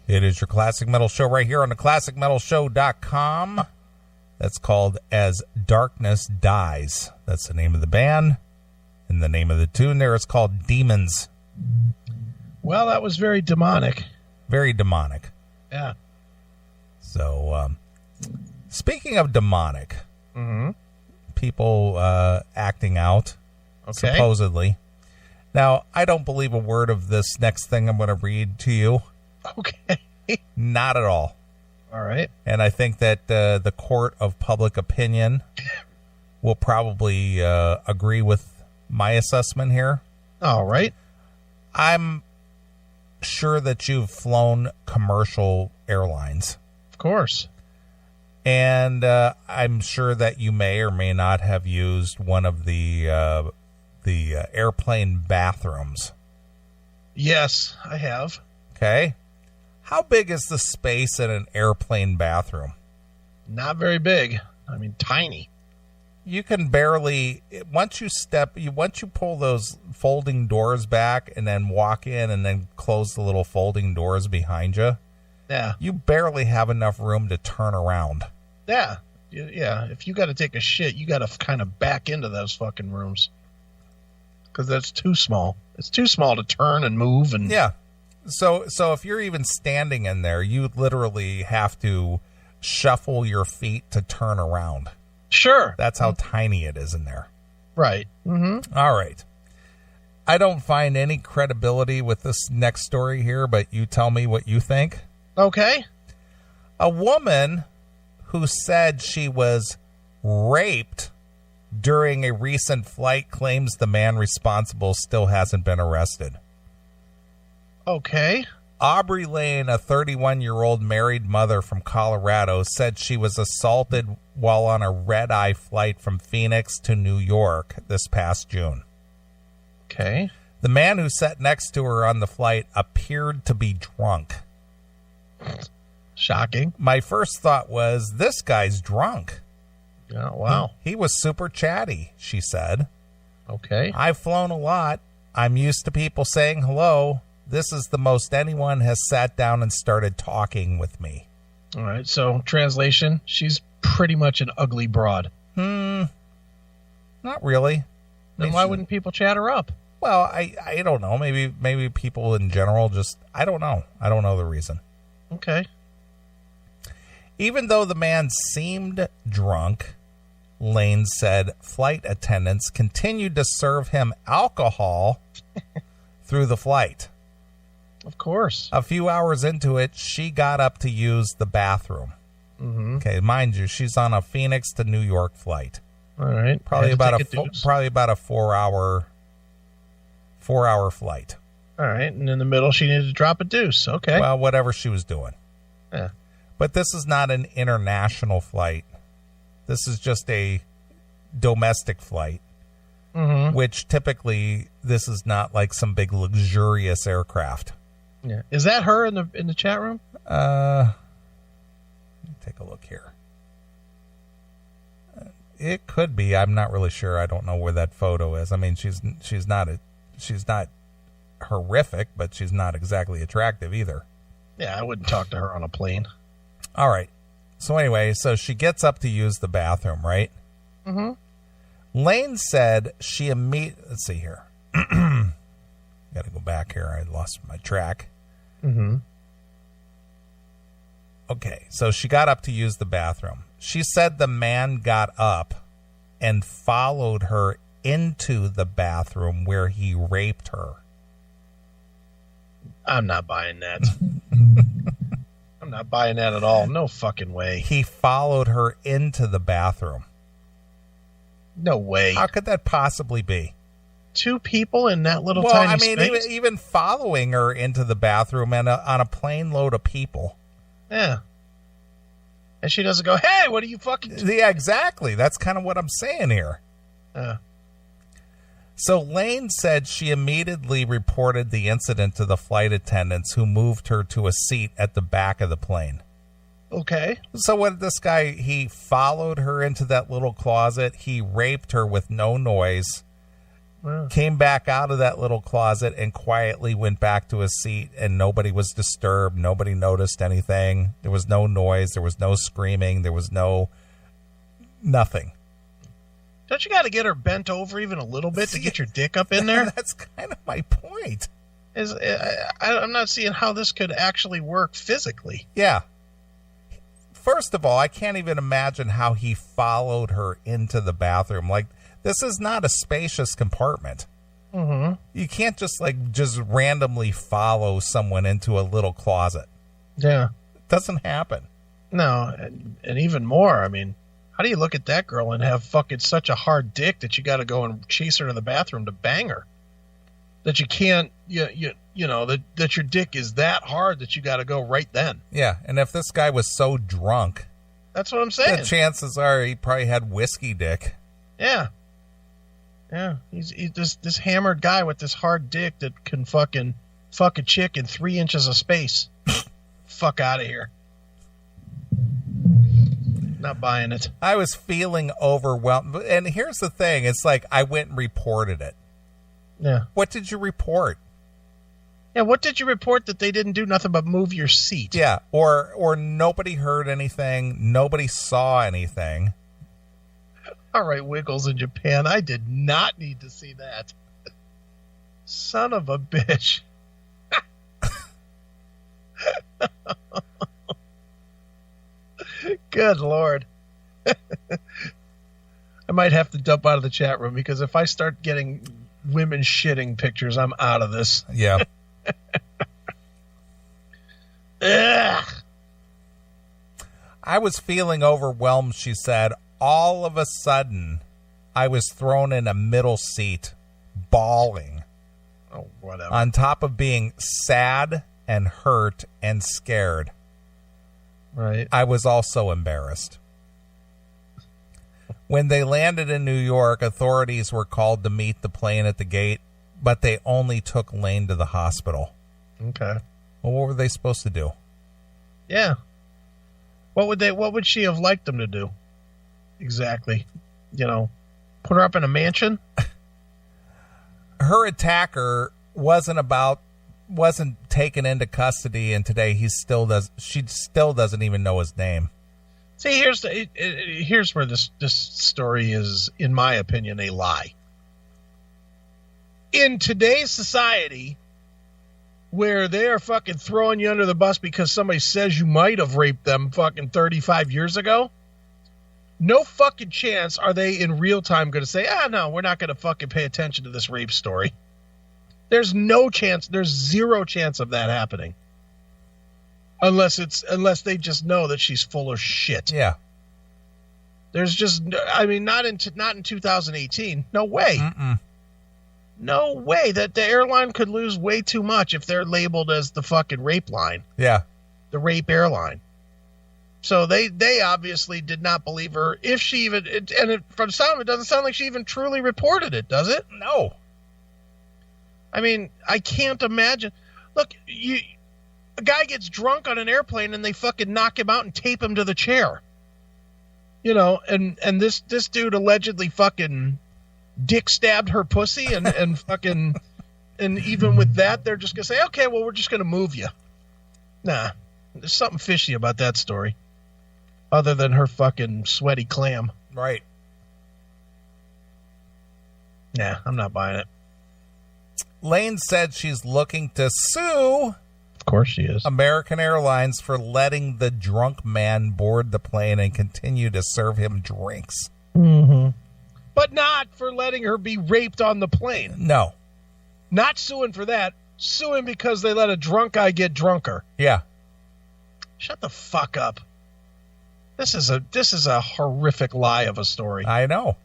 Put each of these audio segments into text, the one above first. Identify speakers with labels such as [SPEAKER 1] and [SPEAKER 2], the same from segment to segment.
[SPEAKER 1] It is your Classic Metal Show right here on the ClassicMetalShow.com. That's called As Darkness Dies. That's the name of the band. And the name of the tune there is called Demons.
[SPEAKER 2] Well, that was very demonic.
[SPEAKER 1] Very demonic.
[SPEAKER 2] Yeah.
[SPEAKER 1] So, speaking of demonic, people acting out, supposedly. Now, I don't believe a word of this next thing I'm going to read to you.
[SPEAKER 2] Okay.
[SPEAKER 1] Not at all.
[SPEAKER 2] All right.
[SPEAKER 1] And I think that the court of public opinion will probably agree with my assessment here.
[SPEAKER 2] All right.
[SPEAKER 1] I'm sure that you've flown commercial airlines.
[SPEAKER 2] Of course.
[SPEAKER 1] And I'm sure that you may or may not have used one of the airplane bathrooms.
[SPEAKER 2] Yes, I have.
[SPEAKER 1] Okay. How big is the space in an airplane bathroom?
[SPEAKER 2] Not very big. I mean, tiny.
[SPEAKER 1] You can barely, once you pull those folding doors back and then walk in and then close the little folding doors behind you.
[SPEAKER 2] Yeah.
[SPEAKER 1] You barely have enough room to turn around.
[SPEAKER 2] Yeah. Yeah. If you got to take a shit, you got to kind of back into those fucking rooms. Because that's too small. It's too small to turn and move. And
[SPEAKER 1] yeah. So if you're even standing in there, you literally have to shuffle your feet to turn around.
[SPEAKER 2] Sure.
[SPEAKER 1] That's how tiny it is in there.
[SPEAKER 2] Right. Mm-hmm.
[SPEAKER 1] All right. I don't find any credibility with this next story here, but you tell me what you think.
[SPEAKER 2] Okay.
[SPEAKER 1] A woman who said she was raped during a recent flight claims the man responsible still hasn't been arrested.
[SPEAKER 2] Okay.
[SPEAKER 1] Aubrey Lane, a 31-year-old married mother from Colorado, said she was assaulted while on a red-eye flight from Phoenix to New York this past June.
[SPEAKER 2] Okay.
[SPEAKER 1] The man who sat next to her on the flight appeared to be drunk.
[SPEAKER 2] Shocking.
[SPEAKER 1] My first thought was, this guy's drunk.
[SPEAKER 2] Oh, wow.
[SPEAKER 1] He was super chatty, she said.
[SPEAKER 2] Okay.
[SPEAKER 1] I've flown a lot. I'm used to people saying hello. This is the most anyone has sat down and started talking with me.
[SPEAKER 2] All right. So, translation, she's pretty much an ugly broad.
[SPEAKER 1] Not really.
[SPEAKER 2] Then why wouldn't people chat her up?
[SPEAKER 1] Well, I don't know. Maybe people in general just, I don't know. I don't know the reason.
[SPEAKER 2] Okay.
[SPEAKER 1] Even though the man seemed drunk, Lane said flight attendants continued to serve him alcohol through the flight.
[SPEAKER 2] Of course.
[SPEAKER 1] A few hours into it, she got up to use the bathroom.
[SPEAKER 2] Mm-hmm.
[SPEAKER 1] Okay, mind you, she's on a Phoenix to New York flight.
[SPEAKER 2] All right.
[SPEAKER 1] Probably about a 4-hour flight.
[SPEAKER 2] All right, and in the middle, she needed to drop a deuce. Okay.
[SPEAKER 1] Well, whatever she was doing.
[SPEAKER 2] Yeah.
[SPEAKER 1] But this is not an international flight. This is just a domestic flight, which typically this is not like some big luxurious aircraft.
[SPEAKER 2] Yeah. Is that her in the chat room?
[SPEAKER 1] Let me take a look here. It could be. I'm not really sure. I don't know where that photo is. I mean, she's not horrific, but she's not exactly attractive either.
[SPEAKER 2] Yeah, I wouldn't talk to her on a plane.
[SPEAKER 1] All right. So anyway, so she gets up to use the bathroom, right?
[SPEAKER 2] Mm-hmm.
[SPEAKER 1] Lane said she let's see here. Got to go back here. I lost my track.
[SPEAKER 2] Mm-hmm.
[SPEAKER 1] Okay, so she got up to use the bathroom. She said the man got up and followed her into the bathroom where he raped her.
[SPEAKER 2] I'm not buying that. I'm not buying that at all. No fucking way.
[SPEAKER 1] He followed her into the bathroom.
[SPEAKER 2] No way.
[SPEAKER 1] How could that possibly be?
[SPEAKER 2] Two people in that little tiny space?
[SPEAKER 1] Well, I mean, even following her into the bathroom and on a plane load of people.
[SPEAKER 2] Yeah. And she doesn't go, hey, what are you fucking doing?
[SPEAKER 1] Yeah, exactly. That's kind of what I'm saying here. So Lane said she immediately reported the incident to the flight attendants who moved her to a seat at the back of the plane.
[SPEAKER 2] Okay.
[SPEAKER 1] So what this guy, he followed her into that little closet. He raped her with no noise.
[SPEAKER 2] Wow.
[SPEAKER 1] Came back out of that little closet and quietly went back to his seat, and nobody was disturbed. Nobody noticed anything. There was no noise. There was no screaming. There was nothing.
[SPEAKER 2] Don't you got to get her bent over even a little bit to get your dick up in there?
[SPEAKER 1] That's kind of my point.
[SPEAKER 2] I'm not seeing how this could actually work physically.
[SPEAKER 1] Yeah. First of all, I can't even imagine how he followed her into the bathroom. Like, this is not a spacious compartment.
[SPEAKER 2] Mm-hmm.
[SPEAKER 1] You can't just randomly follow someone into a little closet.
[SPEAKER 2] Yeah.
[SPEAKER 1] It doesn't happen.
[SPEAKER 2] No, and even more, I mean, how do you look at that girl and have fucking such a hard dick that you got to go and chase her to the bathroom to bang her? That you can't, that your dick is that hard that you got to go right then.
[SPEAKER 1] Yeah, and if this guy was so drunk,
[SPEAKER 2] that's what I'm saying.
[SPEAKER 1] The chances are he probably had whiskey dick.
[SPEAKER 2] Yeah. Yeah, he's this hammered guy with this hard dick that can fucking fuck a chick in 3 inches of space. Fuck out of here. Not buying it.
[SPEAKER 1] I was feeling overwhelmed. And here's the thing. It's like I went and reported it.
[SPEAKER 2] Yeah.
[SPEAKER 1] What did you report?
[SPEAKER 2] Yeah, what did you report that they didn't do nothing but move your seat?
[SPEAKER 1] Yeah, or nobody heard anything. Nobody saw anything.
[SPEAKER 2] All right, Wiggles in Japan. I did not need to see that. Son of a bitch. Good Lord. I might have to dump out of the chat room because if I start getting women shitting pictures, I'm out of this.
[SPEAKER 1] Yeah.
[SPEAKER 2] Ugh.
[SPEAKER 1] I was feeling overwhelmed, she said. All of a sudden, I was thrown in a middle seat, bawling.
[SPEAKER 2] Oh, whatever.
[SPEAKER 1] On top of being sad and hurt and scared.
[SPEAKER 2] Right.
[SPEAKER 1] I was also embarrassed. When they landed in New York, authorities were called to meet the plane at the gate, but they only took Lane to the hospital.
[SPEAKER 2] Okay.
[SPEAKER 1] Well, what were they supposed to do?
[SPEAKER 2] Yeah. What would she have liked them to do? Exactly. Put her up in a mansion?
[SPEAKER 1] Her attacker wasn't taken into custody, and today she still doesn't even know his name.
[SPEAKER 2] See, here's where this story is, in my opinion, a lie. In today's society, where they are fucking throwing you under the bus because somebody says you might have raped them fucking 35 years ago, no fucking chance are they in real time going to say, no, we're not going to fucking pay attention to this rape story. There's no chance. There's zero chance of that happening. Unless they just know that she's full of shit.
[SPEAKER 1] Yeah.
[SPEAKER 2] There's just, not in 2018. No way.
[SPEAKER 1] Mm-mm.
[SPEAKER 2] No way that the airline could lose way too much if they're labeled as the fucking rape line.
[SPEAKER 1] Yeah.
[SPEAKER 2] The rape airline. So they obviously did not believe her. If she even, from some of it doesn't sound like she even truly reported it, does it?
[SPEAKER 1] No.
[SPEAKER 2] I mean, I can't imagine. Look, a guy gets drunk on an airplane and they fucking knock him out and tape him to the chair. And this dude allegedly fucking dick stabbed her pussy and fucking, and even with that, they're just going to say, okay, well, we're just going to move you. Nah, there's something fishy about that story. Other than her fucking sweaty clam.
[SPEAKER 1] Right.
[SPEAKER 2] Nah, I'm not buying it.
[SPEAKER 1] Lane said she's looking to sue.
[SPEAKER 2] Of course she is.
[SPEAKER 1] American Airlines for letting the drunk man board the plane and continue to serve him drinks.
[SPEAKER 2] Mm-hmm. But not for letting her be raped on the plane.
[SPEAKER 1] No.
[SPEAKER 2] Not suing for that. Suing because they let a drunk guy get drunker.
[SPEAKER 1] Yeah.
[SPEAKER 2] Shut the fuck up. This is a horrific lie of a story.
[SPEAKER 1] I know.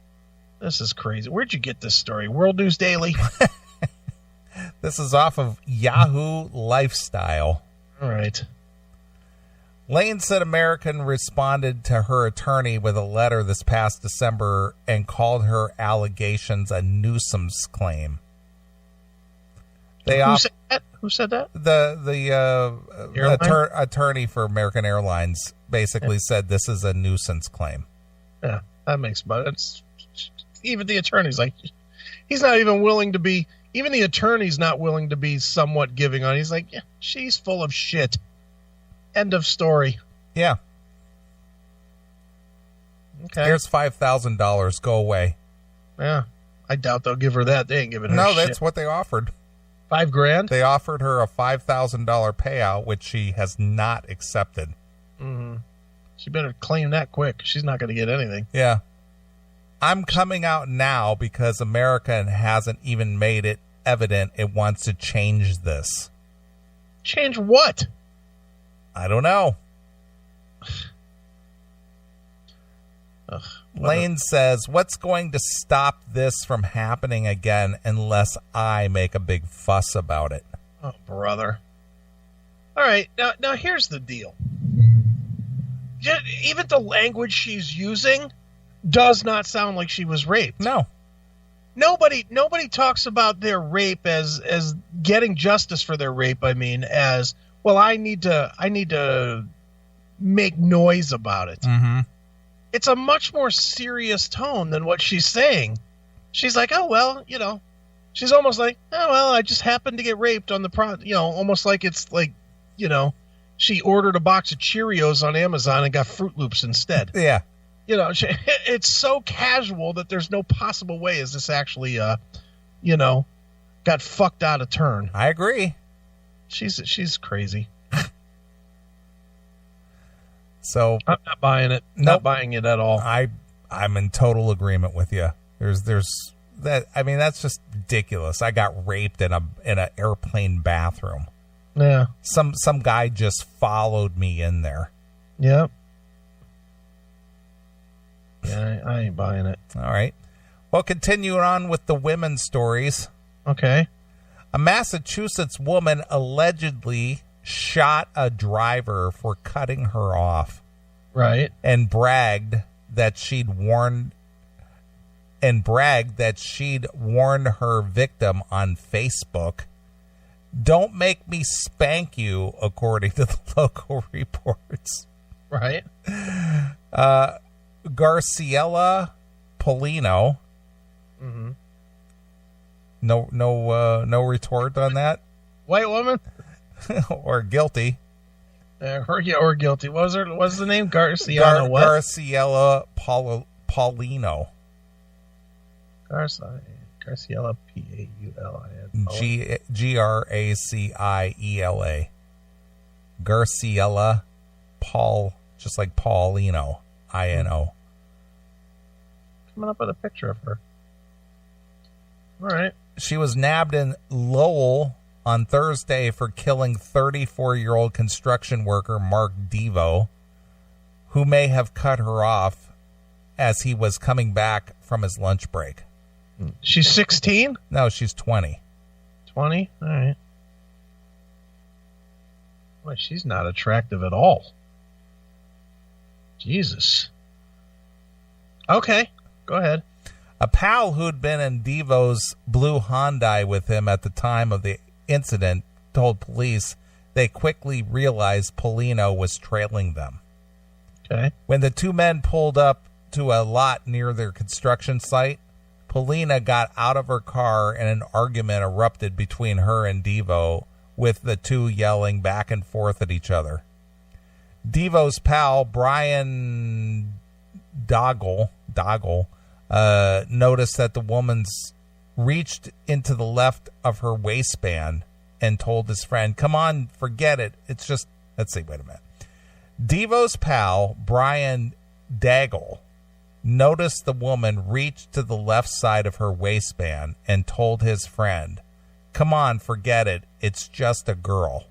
[SPEAKER 2] This is crazy. Where'd you get this story? World News Daily?
[SPEAKER 1] This is off of Yahoo Lifestyle.
[SPEAKER 2] All right.
[SPEAKER 1] Lane said American responded to her attorney with a letter this past December and called her allegations a nuisance claim.
[SPEAKER 2] Who said that? Who said that?
[SPEAKER 1] The attorney for American Airlines basically said this is a nuisance claim.
[SPEAKER 2] Yeah, that makes sense. Even the attorney's like, He's not even willing to be. Even the attorney's not willing to be somewhat giving on. He's like, yeah, she's full of shit. End of story.
[SPEAKER 1] Yeah.
[SPEAKER 2] Okay.
[SPEAKER 1] Here's $5,000. Go away.
[SPEAKER 2] Yeah. I doubt they'll give her that. They ain't giving her
[SPEAKER 1] No,
[SPEAKER 2] shit.
[SPEAKER 1] that's what they offered.
[SPEAKER 2] $5,000?
[SPEAKER 1] They offered her a $5,000 payout, which she has not accepted.
[SPEAKER 2] Mm-hmm. She better claim that quick. She's not going to get anything.
[SPEAKER 1] Yeah. I'm coming out now because America hasn't even made it evident it wants to change this.
[SPEAKER 2] Change what?
[SPEAKER 1] I don't know.
[SPEAKER 2] Ugh,
[SPEAKER 1] Lane says, what's going to stop this from happening again unless I make a big fuss about it?
[SPEAKER 2] Oh, brother. All right. Now here's the deal. Even the language she's using does not sound like she was raped.
[SPEAKER 1] No.
[SPEAKER 2] Nobody talks about their rape as getting justice for their rape. I mean, as well, I need to make noise about it.
[SPEAKER 1] Mm-hmm.
[SPEAKER 2] It's a much more serious tone than what she's saying. She's like, oh, well, she's almost like, oh, well, I just happened to get raped on the almost like it's like, she ordered a box of Cheerios on Amazon and got Fruit Loops instead.
[SPEAKER 1] Yeah.
[SPEAKER 2] It's so casual that there's no possible way is this actually, got fucked out of turn.
[SPEAKER 1] I agree.
[SPEAKER 2] She's crazy.
[SPEAKER 1] So
[SPEAKER 2] I'm not buying it.
[SPEAKER 1] Nope.
[SPEAKER 2] Not buying it at all.
[SPEAKER 1] I'm in total agreement with you. There's that. I mean, that's just ridiculous. I got raped in an airplane bathroom.
[SPEAKER 2] Yeah.
[SPEAKER 1] Some guy just followed me in there.
[SPEAKER 2] Yep. Yeah, I ain't buying it.
[SPEAKER 1] All right. Well, continuing on with the women's stories.
[SPEAKER 2] Okay.
[SPEAKER 1] A Massachusetts woman allegedly shot a driver for cutting her off.
[SPEAKER 2] Right.
[SPEAKER 1] And bragged that she'd warned her victim on Facebook. Don't make me spank you, according to the local reports.
[SPEAKER 2] Right.
[SPEAKER 1] Garciela Polino.
[SPEAKER 2] Mm-hmm.
[SPEAKER 1] No retort on that.
[SPEAKER 2] White woman.
[SPEAKER 1] Or guilty.
[SPEAKER 2] Or guilty. What was the name? Garciela what?
[SPEAKER 1] Garciela Paulino.
[SPEAKER 2] Garciela Paulin.
[SPEAKER 1] Graciela. Garciela Paul, just like Paulino. INO.
[SPEAKER 2] Coming up with a picture of her. All right.
[SPEAKER 1] She was nabbed in Lowell on Thursday for killing 34-year-old construction worker Mark Devo, who may have cut her off as he was coming back from his lunch break.
[SPEAKER 2] She's 16?
[SPEAKER 1] No, she's 20.
[SPEAKER 2] 20? All right. Boy, she's not attractive at all. Jesus. Okay, go ahead.
[SPEAKER 1] A pal who'd been in Devo's blue Hyundai with him at the time of the incident told police they quickly realized Polino was trailing them.
[SPEAKER 2] Okay.
[SPEAKER 1] When the two men pulled up to a lot near their construction site, Polina got out of her car and an argument erupted between her and Devo, with the two yelling back and forth at each other. Devo's pal, Brian Doggle, noticed that the woman's reached into the left of her waistband and told his friend, come on, forget it. It's just, let's see, wait a minute. Devo's pal, Brian Daggle, noticed the woman reach to the left side of her waistband and told his friend, come on, forget it. It's just a girl.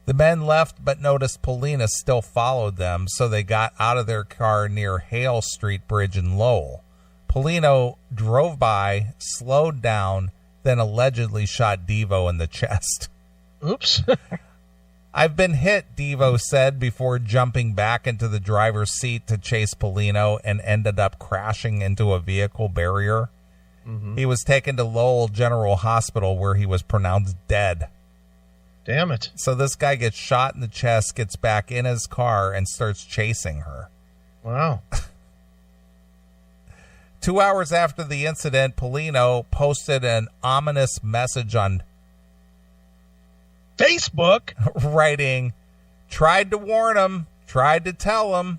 [SPEAKER 1] The men left but noticed Polina still followed them, so they got out of their car near Hale Street Bridge in Lowell. Polino drove by, slowed down, then allegedly shot Devo in the chest.
[SPEAKER 2] Oops.
[SPEAKER 1] I've been hit, Devo said, before jumping back into the driver's seat to chase Polino and ended up crashing into a vehicle barrier. Mm-hmm. He was taken to Lowell General Hospital where he was pronounced dead.
[SPEAKER 2] Damn it.
[SPEAKER 1] So this guy gets shot in the chest, gets back in his car, and starts chasing her.
[SPEAKER 2] Wow.
[SPEAKER 1] 2 hours after the incident, Polino posted an ominous message on
[SPEAKER 2] Facebook,
[SPEAKER 1] writing, "Tried to warn him, tried to tell him,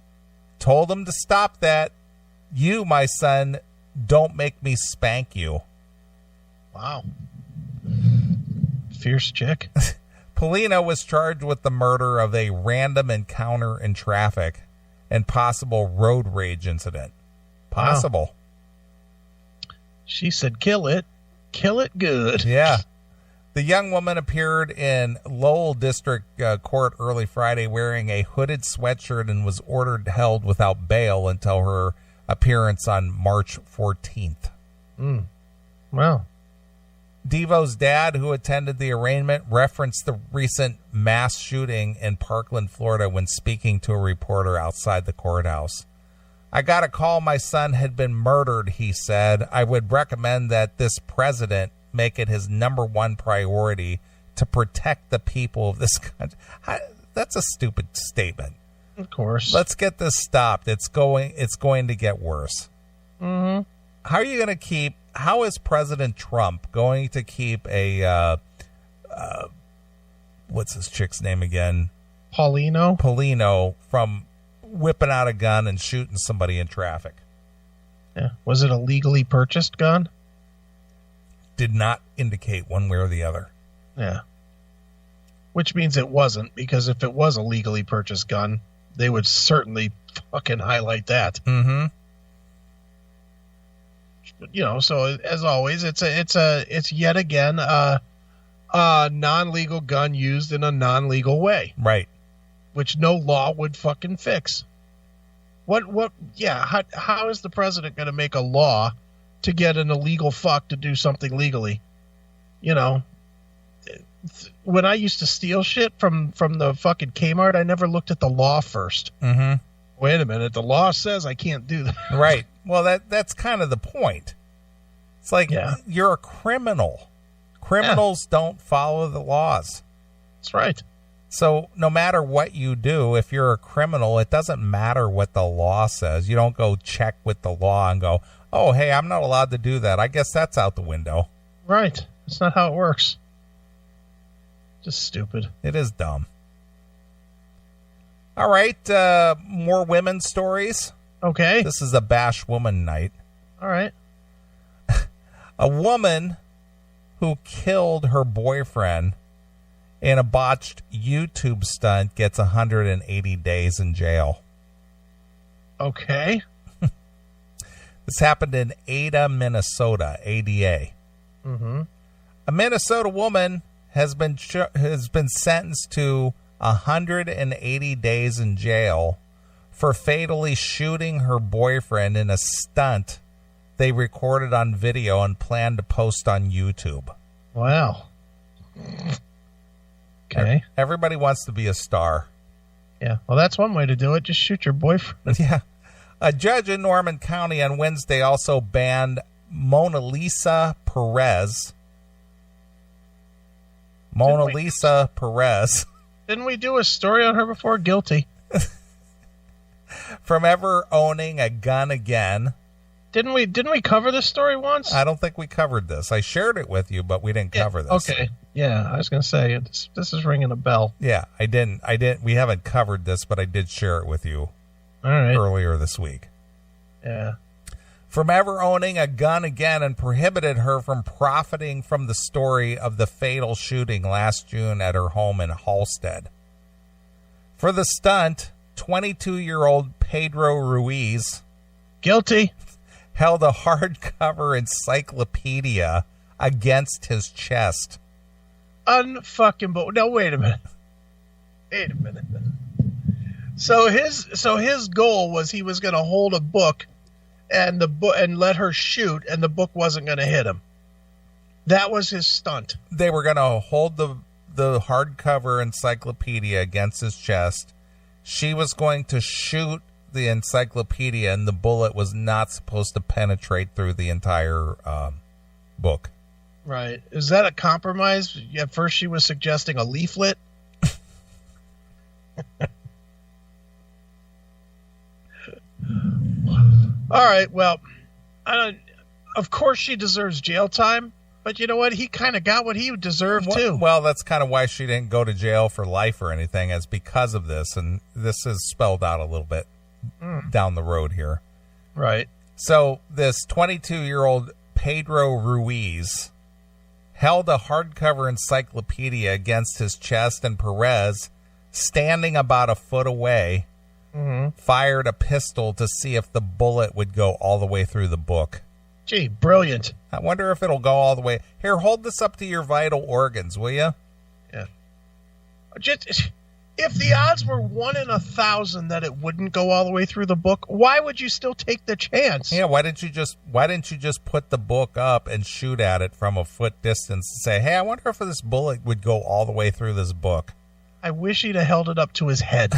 [SPEAKER 1] told him to stop that. You, my son, don't make me spank you."
[SPEAKER 2] Wow. Fierce chick.
[SPEAKER 1] Polino was charged with the murder of a random encounter in traffic and possible road rage incident. Possible.
[SPEAKER 2] Wow. She said, kill it good.
[SPEAKER 1] Yeah. The young woman appeared in Lowell District Court early Friday wearing a hooded sweatshirt and was ordered held without bail until her appearance on March 14th.
[SPEAKER 2] Wow.
[SPEAKER 1] Devo's dad, who attended the arraignment, referenced the recent mass shooting in Parkland, Florida, when speaking to a reporter outside the courthouse. "I got a call my son had been murdered," he said. "I would recommend that this president make it his number one priority to protect the people of this country." That's a stupid statement.
[SPEAKER 2] Of course.
[SPEAKER 1] Let's get this stopped. It's going to get worse.
[SPEAKER 2] Mm-hmm.
[SPEAKER 1] How is President Trump going to keep a, what's this chick's name again? Polino from whipping out a gun and shooting somebody in traffic?
[SPEAKER 2] Yeah. Was it a legally purchased gun?
[SPEAKER 1] Did not indicate one way or the other.
[SPEAKER 2] Yeah. Which means it wasn't, because if it was a legally purchased gun, they would certainly fucking highlight that.
[SPEAKER 1] Mm-hmm.
[SPEAKER 2] So as always, it's yet again a non-legal gun used in a non-legal way,
[SPEAKER 1] right?
[SPEAKER 2] Which no law would fucking fix. How is the president going to make a law to get an illegal fuck to do something legally? When I used to steal shit from the fucking Kmart, I never looked at the law first.
[SPEAKER 1] Mm-hmm.
[SPEAKER 2] Wait a minute, the law says I can't do that.
[SPEAKER 1] Right. Well, that's kind of the point. It's like, You're a criminal. Criminals don't follow the laws.
[SPEAKER 2] That's right.
[SPEAKER 1] So no matter what you do, if you're a criminal, it doesn't matter what the law says. You don't go check with the law and go, "Oh, hey, I'm not allowed to do that. I guess that's out the window."
[SPEAKER 2] Right. That's not how it works. Just stupid.
[SPEAKER 1] It is dumb. All right, more women's stories.
[SPEAKER 2] Okay.
[SPEAKER 1] This is a bash woman night.
[SPEAKER 2] All right.
[SPEAKER 1] A woman who killed her boyfriend in a botched YouTube stunt gets 180 days in jail.
[SPEAKER 2] Okay.
[SPEAKER 1] This happened in Ada, Minnesota, ADA.
[SPEAKER 2] Mm-hmm.
[SPEAKER 1] A Minnesota woman has been sentenced to 180 days in jail for fatally shooting her boyfriend in a stunt they recorded on video and planned to post on YouTube.
[SPEAKER 2] Wow. Okay.
[SPEAKER 1] Everybody wants to be a star.
[SPEAKER 2] Yeah. Well, that's one way to do it. Just shoot your boyfriend.
[SPEAKER 1] Yeah. A judge in Norman County on Wednesday also banned Mona Lisa Perez.
[SPEAKER 2] Didn't we do a story on her before? Guilty.
[SPEAKER 1] From ever owning a gun again.
[SPEAKER 2] Didn't we cover this story once?
[SPEAKER 1] I don't think we covered this. I shared it with you, but we didn't cover this.
[SPEAKER 2] Okay. Yeah, I was going to say, this is ringing a bell.
[SPEAKER 1] Yeah, I didn't. We haven't covered this, but I did share it with you earlier this week.
[SPEAKER 2] Yeah.
[SPEAKER 1] From ever owning a gun again, and prohibited her from profiting from the story of the fatal shooting last June at her home in Halstead. For the stunt, 22-year-old Pedro Ruiz,
[SPEAKER 2] guilty,
[SPEAKER 1] held a hardcover encyclopedia against his chest.
[SPEAKER 2] No, wait a minute. So his goal was he was going to hold a book and let her shoot, and the book wasn't going to hit him. That was his stunt.
[SPEAKER 1] They were going to hold the hardcover encyclopedia against his chest. She was going to shoot the encyclopedia, and the bullet was not supposed to penetrate through the entire book.
[SPEAKER 2] Right. Is that a compromise? At first she was suggesting a leaflet. All right, well, Of course she deserves jail time, but you know what? He kind of got what he deserved, too.
[SPEAKER 1] Well, that's kind of why she didn't go to jail for life or anything, is because of this, and this is spelled out a little bit down the road here.
[SPEAKER 2] Right.
[SPEAKER 1] So this 22-year-old Pedro Ruiz held a hardcover encyclopedia against his chest, and Perez, standing about a foot away, fired a pistol to see if the bullet would go all the way through the book.
[SPEAKER 2] Gee, brilliant.
[SPEAKER 1] I wonder if it'll go all the way. Here, hold this up to your vital organs, will you?
[SPEAKER 2] Yeah. Just, if the odds were 1 in 1,000 that it wouldn't go all the way through the book, why would you still take the chance?
[SPEAKER 1] Yeah, why didn't you just put the book up and shoot at it from a foot distance and say, hey, I wonder if this bullet would go all the way through this book?
[SPEAKER 2] I wish he'd have held it up to his head.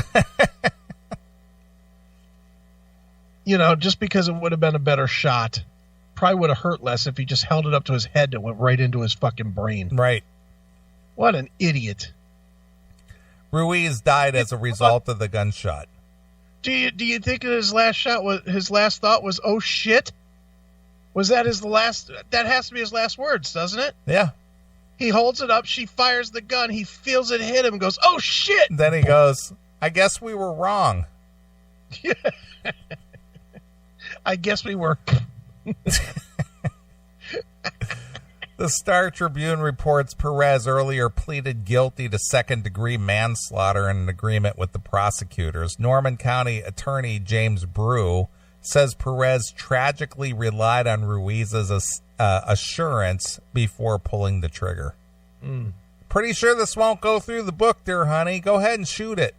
[SPEAKER 2] Just because it would have been a better shot. Probably would have hurt less if he just held it up to his head and it went right into his fucking brain.
[SPEAKER 1] Right.
[SPEAKER 2] What an idiot.
[SPEAKER 1] Ruiz died as a result of the gunshot.
[SPEAKER 2] Do you think that his last thought was, oh shit? Was that that has to be his last words, doesn't it?
[SPEAKER 1] Yeah.
[SPEAKER 2] He holds it up, she fires the gun, he feels it hit him and goes, oh shit!
[SPEAKER 1] Then he goes, I guess we were wrong.
[SPEAKER 2] Yeah. I guess we were.
[SPEAKER 1] The Star Tribune reports Perez earlier pleaded guilty to second-degree manslaughter in an agreement with the prosecutors. Norman County Attorney James Brew says Perez tragically relied on Ruiz's assurance before pulling the trigger. Pretty sure this won't go through the book, dear honey. Go ahead and shoot it.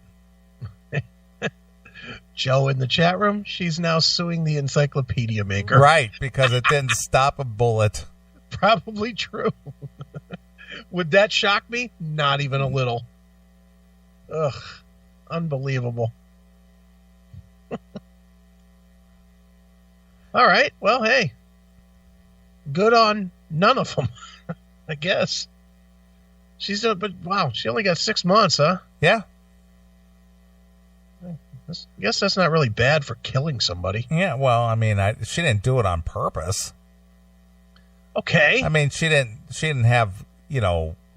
[SPEAKER 2] Joe in the chat room, she's now suing the encyclopedia maker.
[SPEAKER 1] Right, because it didn't stop a bullet.
[SPEAKER 2] Probably true. Would that shock me? Not even a little. Ugh. Unbelievable. All right. Well, hey. Good on none of them, I guess. But wow, she only got 6 months, huh?
[SPEAKER 1] Yeah.
[SPEAKER 2] I guess that's not really bad for killing somebody.
[SPEAKER 1] Yeah, well, I mean, she didn't do it on purpose.
[SPEAKER 2] Okay.
[SPEAKER 1] I mean, she didn't have,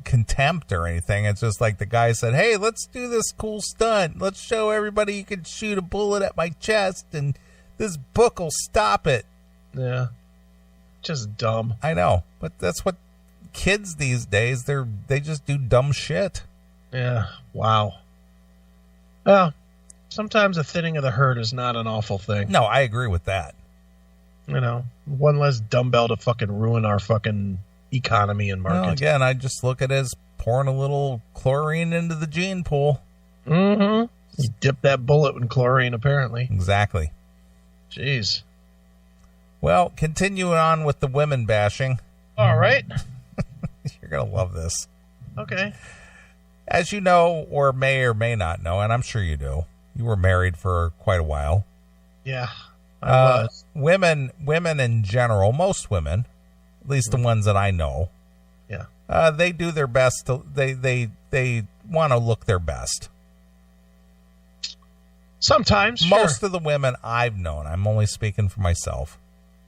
[SPEAKER 1] contempt or anything. It's just like the guy said, hey, let's do this cool stunt. Let's show everybody you can shoot a bullet at my chest, and this book will stop it.
[SPEAKER 2] Yeah. Just dumb.
[SPEAKER 1] I know, but that's what kids these days, they just do dumb shit.
[SPEAKER 2] Yeah. Wow. Well, sometimes a thinning of the herd is not an awful thing.
[SPEAKER 1] No, I agree with that.
[SPEAKER 2] One less dumbbell to fucking ruin our fucking economy and market.
[SPEAKER 1] Well, again, I just look at it as pouring a little chlorine into the gene pool.
[SPEAKER 2] Mm-hmm. You dip that bullet in chlorine, apparently.
[SPEAKER 1] Exactly.
[SPEAKER 2] Jeez.
[SPEAKER 1] Well, continuing on with the women bashing.
[SPEAKER 2] All right.
[SPEAKER 1] You're going to love this.
[SPEAKER 2] Okay.
[SPEAKER 1] As you know, or may not know, and I'm sure you do, you were married for quite a while.
[SPEAKER 2] Yeah. I was.
[SPEAKER 1] Women in general, most women, at least the ones that I know,
[SPEAKER 2] yeah,
[SPEAKER 1] they do their best to they want to look their best.
[SPEAKER 2] Sometimes,
[SPEAKER 1] most
[SPEAKER 2] sure.
[SPEAKER 1] of the women I've known, I'm only speaking for myself.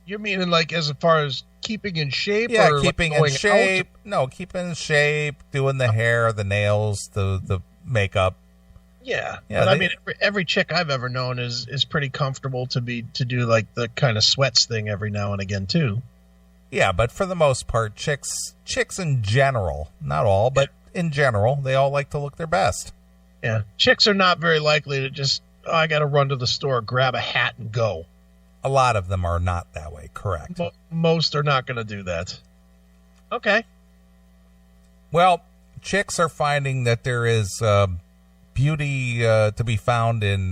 [SPEAKER 2] You meaning like as far as keeping in shape?
[SPEAKER 1] Yeah,
[SPEAKER 2] or
[SPEAKER 1] keeping
[SPEAKER 2] like
[SPEAKER 1] in shape. No, keeping in shape, doing the hair, the nails, the makeup.
[SPEAKER 2] Yeah, but I mean, every chick I've ever known is pretty comfortable to do like the kind of sweats thing every now and again too.
[SPEAKER 1] Yeah, but for the most part, chicks in general, not all, but in general, they all like to look their best.
[SPEAKER 2] Yeah, chicks are not very likely to just, I got to run to the store, grab a hat, and go.
[SPEAKER 1] A lot of them are not that way, correct?
[SPEAKER 2] Most are not going to do that. Okay.
[SPEAKER 1] Well, chicks are finding that there is beauty to be found in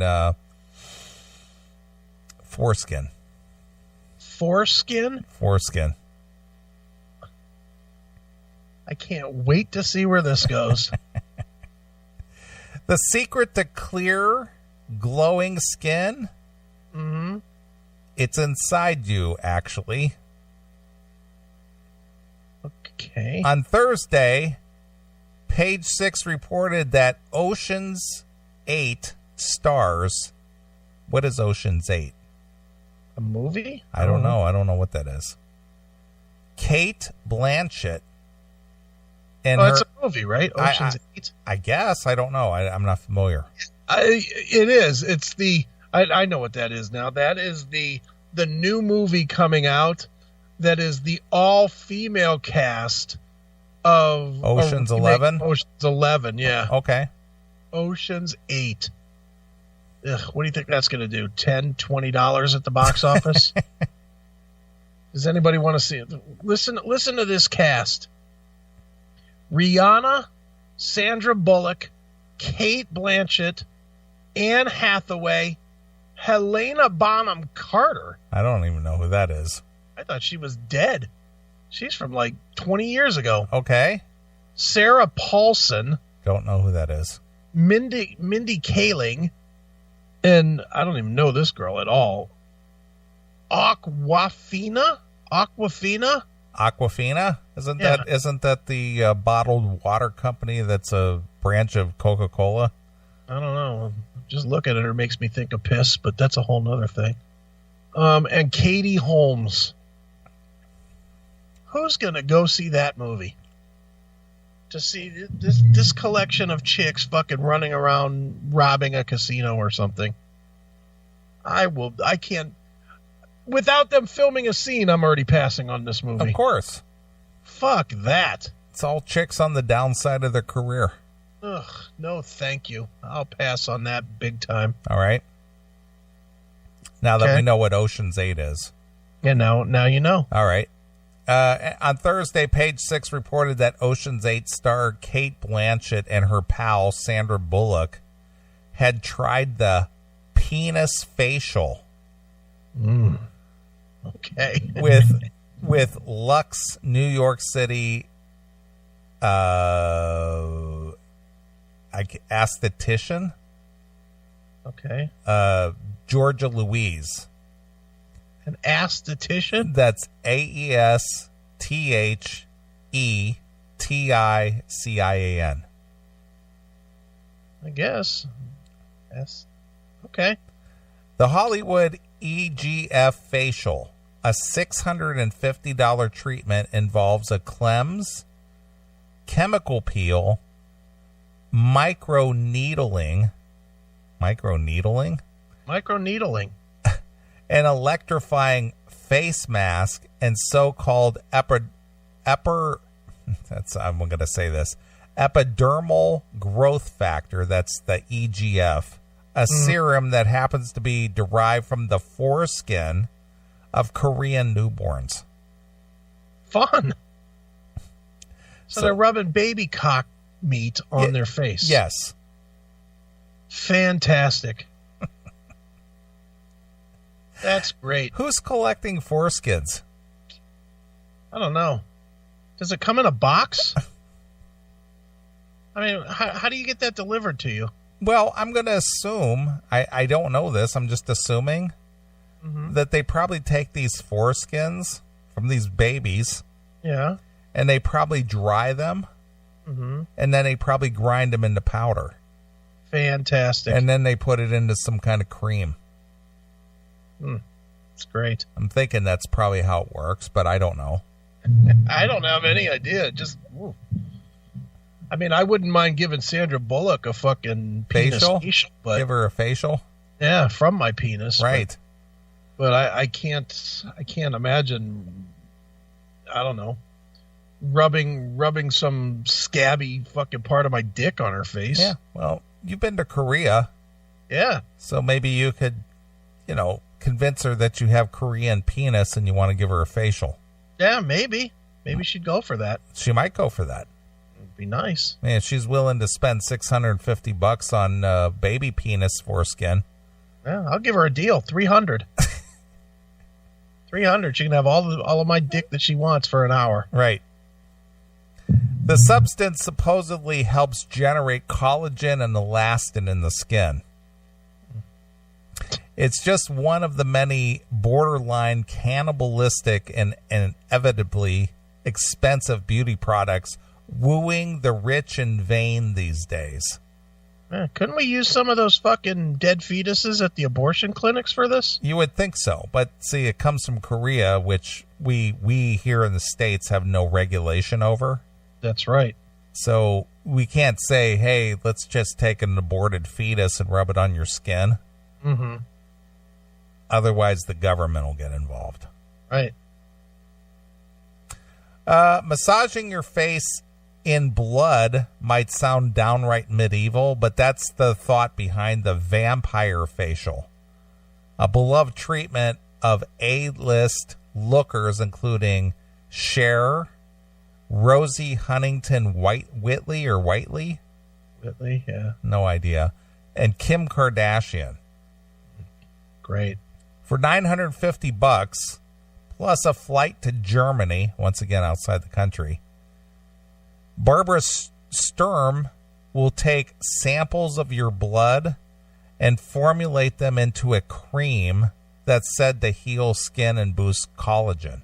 [SPEAKER 1] foreskin.
[SPEAKER 2] Foreskin?
[SPEAKER 1] Foreskin.
[SPEAKER 2] I can't wait to see where this goes.
[SPEAKER 1] The secret to clear, glowing skin?
[SPEAKER 2] Mm-hmm.
[SPEAKER 1] It's inside you, actually.
[SPEAKER 2] Okay.
[SPEAKER 1] On Thursday, Page 6 reported that Ocean's 8 stars. What is Ocean's 8?
[SPEAKER 2] A movie?
[SPEAKER 1] I don't know. I don't know what that is. Kate Blanchett. And
[SPEAKER 2] it's a movie, right? Ocean's 8?
[SPEAKER 1] I guess. I don't know. I'm not familiar.
[SPEAKER 2] It is. It's the... I know what that is now. That is the new movie coming out that is the all-female cast of...
[SPEAKER 1] Ocean's 11?
[SPEAKER 2] Ocean's 11, yeah.
[SPEAKER 1] Okay.
[SPEAKER 2] Ocean's 8. Ugh, what do you think that's going to do? $10, $20 at the box office? Does anybody want to see it? Listen to this cast. Rihanna, Sandra Bullock, Kate Blanchett, Anne Hathaway, Helena Bonham Carter.
[SPEAKER 1] I don't even know who that is.
[SPEAKER 2] I thought she was dead. She's from like 20 years ago.
[SPEAKER 1] Okay.
[SPEAKER 2] Sarah Paulson.
[SPEAKER 1] Don't know who that is.
[SPEAKER 2] Mindy Kaling. And I don't even know this girl at all. Aquafina? Isn't
[SPEAKER 1] that the bottled water company that's a branch of Coca-Cola?
[SPEAKER 2] I don't know. Just looking at her makes me think of piss, but that's a whole nother thing. And Katie Holmes. Who's going to go see that movie? To see this collection of chicks fucking running around robbing a casino or something. I can't. Without them filming a scene, I'm already passing on this movie.
[SPEAKER 1] Of course.
[SPEAKER 2] Fuck that.
[SPEAKER 1] It's all chicks on the downside of their career.
[SPEAKER 2] Ugh, no thank you. I'll pass on that big time.
[SPEAKER 1] All right. Now that we know what Ocean's 8 is.
[SPEAKER 2] Yeah, now you know.
[SPEAKER 1] All right. On Thursday, Page Six reported that Ocean's 8 star Kate Blanchett and her pal Sandra Bullock had tried the penis facial.
[SPEAKER 2] Okay.
[SPEAKER 1] with Lux, New York City, esthetician.
[SPEAKER 2] Okay.
[SPEAKER 1] Georgia Louise.
[SPEAKER 2] An esthetician?
[SPEAKER 1] That's AESTHETICIAN.
[SPEAKER 2] I guess. Yes. Okay.
[SPEAKER 1] The Hollywood EGF facial, a $650 treatment, involves a cleanse, chemical peel, microneedling, an electrifying face mask, and so-called epidermal growth factor, that's the EGF, a serum that happens to be derived from the foreskin of Korean newborns.
[SPEAKER 2] Fun. So they're rubbing baby cock meat on their face.
[SPEAKER 1] Yes.
[SPEAKER 2] Fantastic. That's great.
[SPEAKER 1] Who's collecting foreskins?
[SPEAKER 2] I don't know. Does it come in a box? I mean, how do you get that delivered to you?
[SPEAKER 1] Well, I'm going to assume, I don't know this, I'm just assuming that they probably take these foreskins from these babies.
[SPEAKER 2] Yeah.
[SPEAKER 1] And they probably dry them. And then they probably grind them into powder.
[SPEAKER 2] Fantastic.
[SPEAKER 1] And then they put it into some kind of cream.
[SPEAKER 2] It's great.
[SPEAKER 1] I'm thinking that's probably how it works, but I don't know.
[SPEAKER 2] I don't have any idea. Just, I mean, I wouldn't mind giving Sandra Bullock a fucking facial, but
[SPEAKER 1] give her a facial.
[SPEAKER 2] Yeah, from my penis.
[SPEAKER 1] Right.
[SPEAKER 2] But I can't imagine. I don't know. Rubbing some scabby fucking part of my dick on her face.
[SPEAKER 1] Yeah. Well, you've been to Korea.
[SPEAKER 2] Yeah.
[SPEAKER 1] So maybe you could, convince her that you have Korean penis and you want to give her a facial.
[SPEAKER 2] Yeah, maybe. Maybe she'd go for that.
[SPEAKER 1] She might go for that.
[SPEAKER 2] It'd be nice.
[SPEAKER 1] Man, she's willing to spend $650 on baby penis foreskin.
[SPEAKER 2] Yeah, I'll give her a deal. $300. $300. She can have all of my dick that she wants for an hour.
[SPEAKER 1] Right. The substance supposedly helps generate collagen and elastin in the skin. It's just one of the many borderline cannibalistic and inevitably expensive beauty products wooing the rich and vain these days.
[SPEAKER 2] Couldn't we use some of those fucking dead fetuses at the abortion clinics for this?
[SPEAKER 1] You would think so, but see, it comes from Korea, which we here in the States have no regulation over.
[SPEAKER 2] That's right.
[SPEAKER 1] So we can't say, hey, let's just take an aborted fetus and rub it on your skin.
[SPEAKER 2] Mm-hmm.
[SPEAKER 1] Otherwise, the government will get involved.
[SPEAKER 2] Right.
[SPEAKER 1] Massaging your face in blood might sound downright medieval, but that's the thought behind the vampire facial. A beloved treatment of A-list lookers including Cher, Rosie Huntington Whiteley,
[SPEAKER 2] yeah.
[SPEAKER 1] No idea, and Kim Kardashian.
[SPEAKER 2] Great.
[SPEAKER 1] For $950 plus a flight to Germany, once again outside the country, Barbara Sturm will take samples of your blood and formulate them into a cream that's said to heal skin and boost collagen.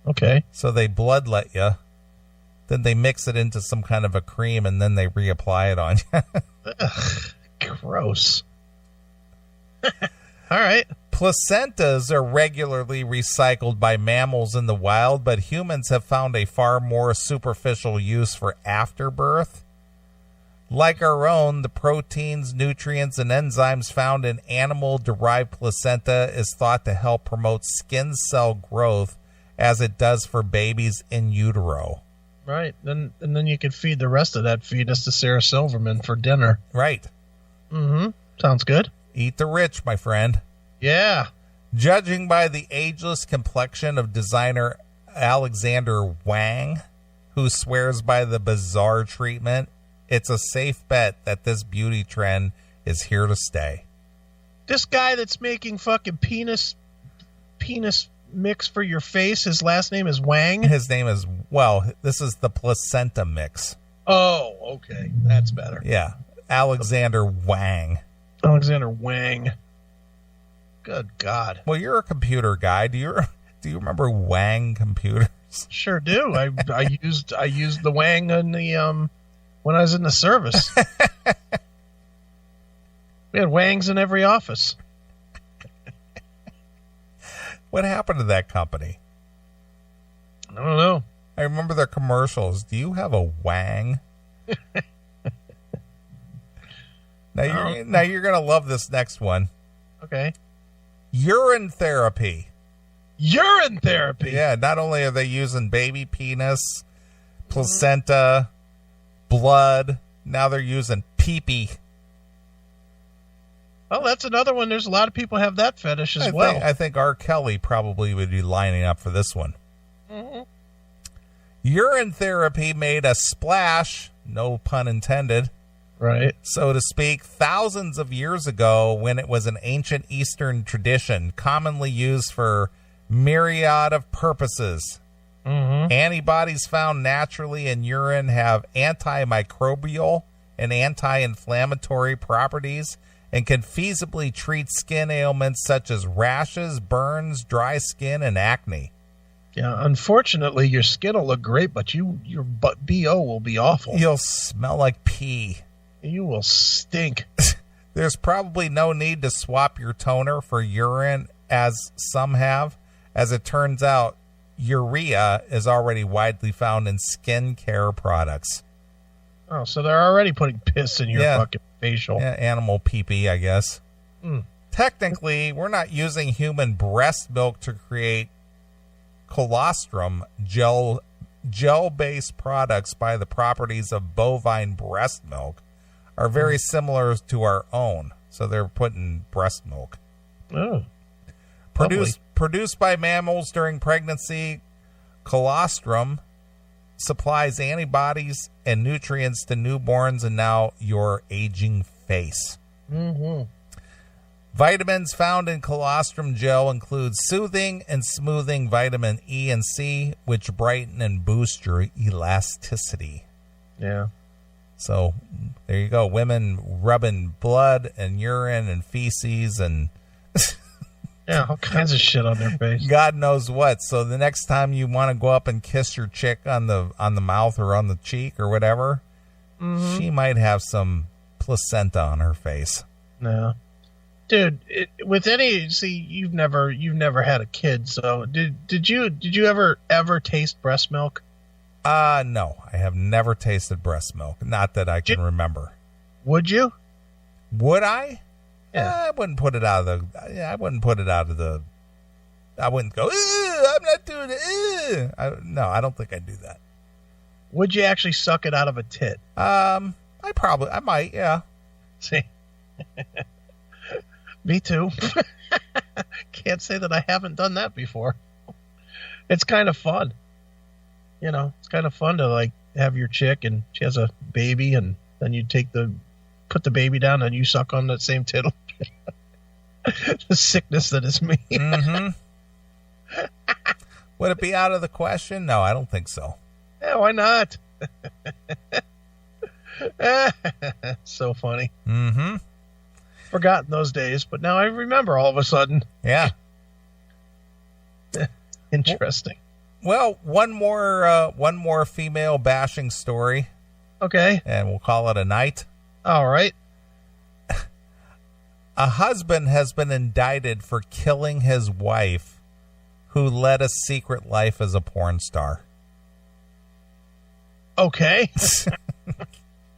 [SPEAKER 2] Okay.
[SPEAKER 1] So they bloodlet you, then they mix it into some kind of a cream, and then they reapply it on you.
[SPEAKER 2] Ugh, gross. All right.
[SPEAKER 1] Placentas are regularly recycled by mammals in the wild, but humans have found a far more superficial use for afterbirth. Like our own, the proteins, nutrients, and enzymes found in animal-derived placenta is thought to help promote skin cell growth as it does for babies in utero.
[SPEAKER 2] Right. And then you can feed the rest of that fetus to Sarah Silverman for dinner.
[SPEAKER 1] Right.
[SPEAKER 2] Mm-hmm. Sounds good.
[SPEAKER 1] Eat the rich, my friend.
[SPEAKER 2] Yeah.
[SPEAKER 1] Judging by the ageless complexion of designer Alexander Wang, who swears by the bizarre treatment, it's a safe bet that this beauty trend is here to stay.
[SPEAKER 2] This guy that's making fucking penis mix for your face, his last name is Wang?
[SPEAKER 1] His name is, this is the placenta mix.
[SPEAKER 2] Oh, okay. That's better.
[SPEAKER 1] Yeah. Alexander Wang.
[SPEAKER 2] Alexander Wang. Good God.
[SPEAKER 1] Well, you're a computer guy. Do you remember Wang computers?
[SPEAKER 2] Sure do. I used the Wang in the when I was in the service. We had Wangs in every office.
[SPEAKER 1] What happened to that company?
[SPEAKER 2] I don't know.
[SPEAKER 1] I remember their commercials. Do you have a Wang? Now you're going to love this next one.
[SPEAKER 2] Okay.
[SPEAKER 1] Urine therapy.
[SPEAKER 2] Urine therapy?
[SPEAKER 1] Yeah, not only are they using baby penis, placenta, blood, now they're using pee-pee.
[SPEAKER 2] Oh, that's another one. There's a lot of people have that fetish as well.
[SPEAKER 1] I think R. Kelly probably would be lining up for this one.
[SPEAKER 2] Mm-hmm.
[SPEAKER 1] Urine therapy made a splash, no pun intended,
[SPEAKER 2] right,
[SPEAKER 1] so to speak, thousands of years ago when it was an ancient Eastern tradition commonly used for myriad of purposes.
[SPEAKER 2] Mm-hmm.
[SPEAKER 1] Antibodies found naturally in urine have antimicrobial and anti-inflammatory properties and can feasibly treat skin ailments such as rashes, burns, dry skin, and acne.
[SPEAKER 2] Yeah, unfortunately, your skin will look great, but your BO will be awful.
[SPEAKER 1] You'll smell like pee.
[SPEAKER 2] You will stink.
[SPEAKER 1] There's probably no need to swap your toner for urine, as some have. As it turns out, urea is already widely found in skincare products.
[SPEAKER 2] Oh, so they're already putting piss in your fucking facial.
[SPEAKER 1] Yeah, animal pee-pee, I guess.
[SPEAKER 2] Mm.
[SPEAKER 1] Technically, we're not using human breast milk to create colostrum gel-based products by the properties of bovine breast milk are very similar to our own. So they're putting breast milk.
[SPEAKER 2] Oh.
[SPEAKER 1] Produced by mammals during pregnancy, colostrum supplies antibodies and nutrients to newborns and now your aging face.
[SPEAKER 2] Mm-hmm.
[SPEAKER 1] Vitamins found in colostrum gel include soothing and smoothing vitamin E and C, which brighten and boost your elasticity.
[SPEAKER 2] Yeah.
[SPEAKER 1] So there you go. Women rubbing blood and urine and feces and
[SPEAKER 2] yeah, all kinds of shit on their face.
[SPEAKER 1] God knows what. So the next time you want to go up and kiss your chick on the mouth or on the cheek or whatever, she might have some placenta on her face.
[SPEAKER 2] No. Dude, you've never had a kid, so did you ever taste breast milk?
[SPEAKER 1] No, I have never tasted breast milk. Not that I can remember.
[SPEAKER 2] Would you?
[SPEAKER 1] Would I?
[SPEAKER 2] Yeah.
[SPEAKER 1] I wouldn't put it out of the. I wouldn't go. I'm not doing it. No, I don't think I'd do that.
[SPEAKER 2] Would you actually suck it out of a tit?
[SPEAKER 1] I might. Yeah.
[SPEAKER 2] See. Me too. Can't say that I haven't done that before. It's kind of fun. It's kind of fun to like have your chick and she has a baby and then you put the baby down and you suck on that same tittle. The sickness that is me.
[SPEAKER 1] Mm-hmm. Would it be out of the question? No, I don't think so.
[SPEAKER 2] Yeah, why not? So funny.
[SPEAKER 1] Mm-hmm.
[SPEAKER 2] Forgotten those days, but now I remember all of a sudden.
[SPEAKER 1] Yeah.
[SPEAKER 2] Interesting.
[SPEAKER 1] Well, one more female bashing story.
[SPEAKER 2] Okay.
[SPEAKER 1] And we'll call it a night.
[SPEAKER 2] All right.
[SPEAKER 1] A husband has been indicted for killing his wife, who led a secret life as a porn star.
[SPEAKER 2] Okay.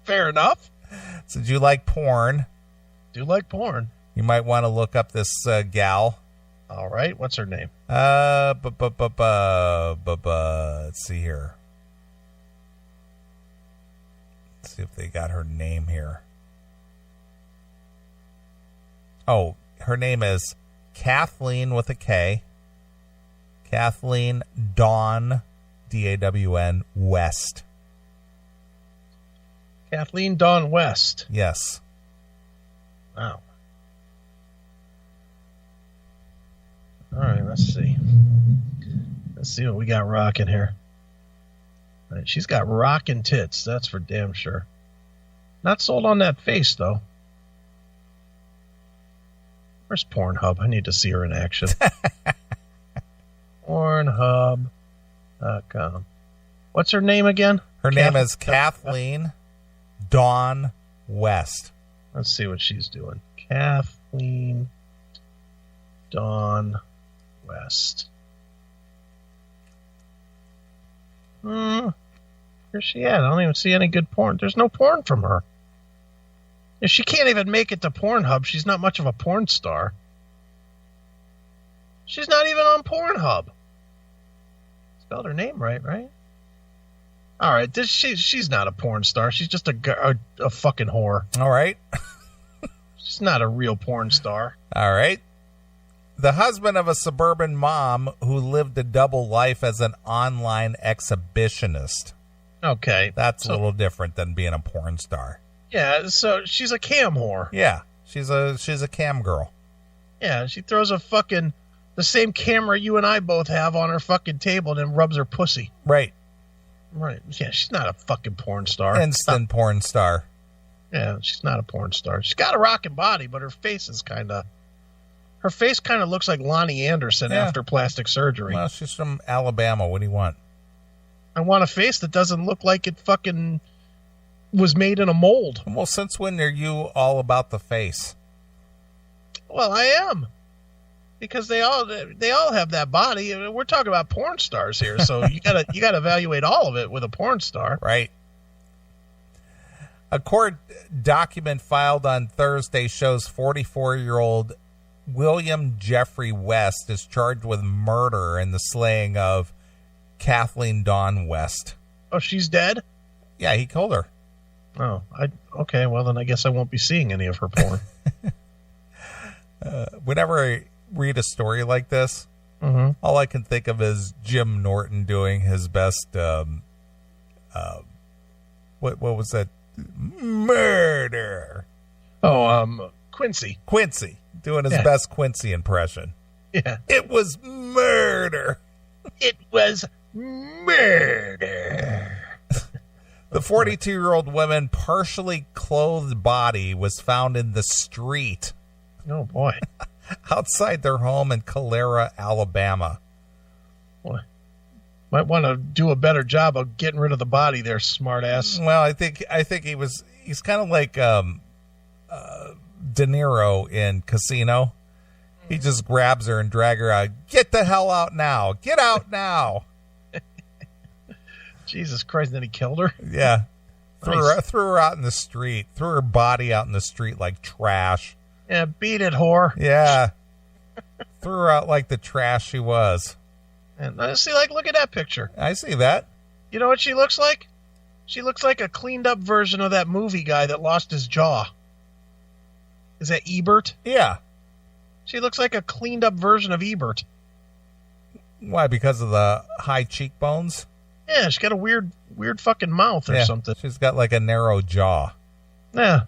[SPEAKER 2] Fair enough.
[SPEAKER 1] So, do you like porn?
[SPEAKER 2] Do like porn.
[SPEAKER 1] You might want to look up this gal.
[SPEAKER 2] All right. What's her name?
[SPEAKER 1] Let's see here. Let's see if they got her name here. Oh, her name is Kathleen with a K. Kathleen Dawn, Dawn West.
[SPEAKER 2] Kathleen Dawn West.
[SPEAKER 1] Yes.
[SPEAKER 2] Wow. All right, let's see. Let's see what we got rocking here. All right, she's got rocking tits, that's for damn sure. Not sold on that face, though. Where's Pornhub? I need to see her in action. Pornhub.com. What's her name again?
[SPEAKER 1] Her name is Kathleen Dawn West.
[SPEAKER 2] Let's see what she's doing. Kathleen Dawn West. Where's she at? I don't even see any good porn. There's no porn from her. If she can't even make it to Pornhub, she's not much of a porn star. She's not even on Pornhub. Spelled her name right? All right, she's not a porn star. She's just a fucking whore.
[SPEAKER 1] All right.
[SPEAKER 2] She's not a real porn star.
[SPEAKER 1] All right. The husband of a suburban mom who lived a double life as an online exhibitionist.
[SPEAKER 2] Okay.
[SPEAKER 1] That's a little different than being a porn star.
[SPEAKER 2] Yeah, so she's a cam whore.
[SPEAKER 1] Yeah, she's a cam girl.
[SPEAKER 2] Yeah, she throws the same camera you and I both have on her fucking table and then rubs her pussy.
[SPEAKER 1] Right.
[SPEAKER 2] Right. Yeah, she's not a fucking porn star.
[SPEAKER 1] Instant porn star.
[SPEAKER 2] Yeah, she's not a porn star. She's got a rocking body, but her face kind of looks like Lonnie Anderson after plastic surgery.
[SPEAKER 1] Well, she's from Alabama. What do you want?
[SPEAKER 2] I want a face that doesn't look like it fucking was made in a mold.
[SPEAKER 1] Well, since when are you all about the face?
[SPEAKER 2] Well, I am. Because they all have that body. We're talking about porn stars here, so you gotta evaluate all of it with a porn star.
[SPEAKER 1] Right. A court document filed on Thursday shows 44-year-old William Jeffrey West is charged with murder in the slaying of Kathleen Dawn West.
[SPEAKER 2] Oh, she's dead?
[SPEAKER 1] Yeah, he killed her.
[SPEAKER 2] Oh, okay. Well, then I guess I won't be seeing any of her porn.
[SPEAKER 1] Whenever I read a story like this, all I can think of is Jim Norton doing his best. What was that? Murder.
[SPEAKER 2] Oh, Quincy
[SPEAKER 1] doing his best Quincy impression.
[SPEAKER 2] Yeah,
[SPEAKER 1] it was murder.
[SPEAKER 2] It was murder.
[SPEAKER 1] The 42-year-old woman partially clothed body was found in the street.
[SPEAKER 2] Oh, boy.
[SPEAKER 1] Outside their home in Calera, Alabama.
[SPEAKER 2] Boy. Might want to do a better job of getting rid of the body there, smartass.
[SPEAKER 1] Well, I think he's kind of like De Niro in Casino. He just grabs her and drag her out. Get the hell out now. Get out now.
[SPEAKER 2] Jesus Christ, then he killed her?
[SPEAKER 1] Yeah.
[SPEAKER 2] Nice.
[SPEAKER 1] Threw her out in the street. Threw her body out in the street like trash.
[SPEAKER 2] Yeah, beat it, whore.
[SPEAKER 1] Yeah. Threw her out like the trash she was.
[SPEAKER 2] And see, like, look at that picture.
[SPEAKER 1] I see that.
[SPEAKER 2] You know what she looks like? She looks like a cleaned up version of that movie guy that lost his jaw. Is that Ebert?
[SPEAKER 1] Yeah.
[SPEAKER 2] She looks like a cleaned up version of Ebert.
[SPEAKER 1] Why? Because of the high cheekbones?
[SPEAKER 2] Yeah, she's got a weird fucking mouth or something.
[SPEAKER 1] She's got like a narrow jaw.
[SPEAKER 2] Yeah.